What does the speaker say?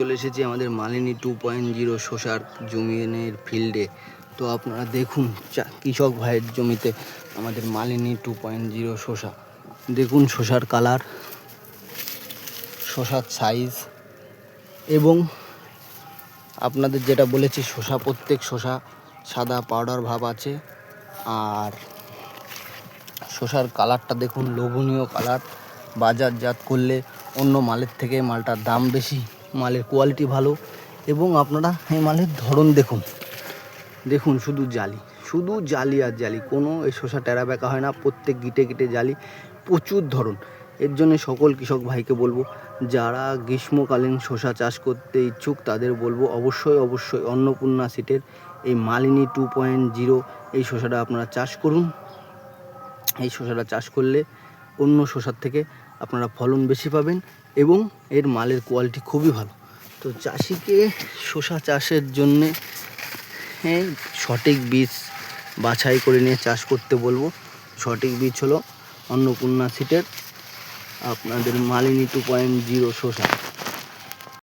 চলে এসেছি আমাদের মালিনী 2.0 শসার জমিনের ফিল্ডে। তো আপনারা দেখুন কৃষক ভাইয়ের জমিতে আমাদের মালিনী 2.0 শসা। দেখুন শসার কালার, শসার সাইজ, এবং আপনাদের যেটা বলেছি শসা, প্রত্যেক শসা সাদা পাউডার ভাব আছে। আর শসার কালারটা দেখুন, লোভনীয় কালার। বাজারজাত করলে অন্য মালের থেকে মালটার দাম বেশি, মালের কোয়ালিটি ভালো। এবং আপনারা এই মালের ধরন দেখুন শুধু জালি আর জালি, কোনো এই শসা টেরা বেঁকা হয় না, প্রত্যেক গিটে গিটে জালি, প্রচুর ধরন। এর জন্য সকল কৃষক ভাইকে বলবো, যারা গ্রীষ্মকালীন শসা চাষ করতে ইচ্ছুক তাদের বলবো অবশ্যই অন্নপূর্ণা সিটের এই মালিনী 2.0 এই শসাটা আপনারা চাষ করুন। এই শসাটা চাষ করলে অন্য শসার থেকে আপনারা ফলন বেশি পাবেন এবং এর মালের কোয়ালিটি খুবই ভালো। তো চাষিকে শসা চাষের জন্যে সঠিক বীজ বাছাই করে নিয়ে চাষ করতে বলবো। সঠিক বীজ হলো অন্নপূর্ণা সিটের আপনাদের মালিনী 2.0 শসা।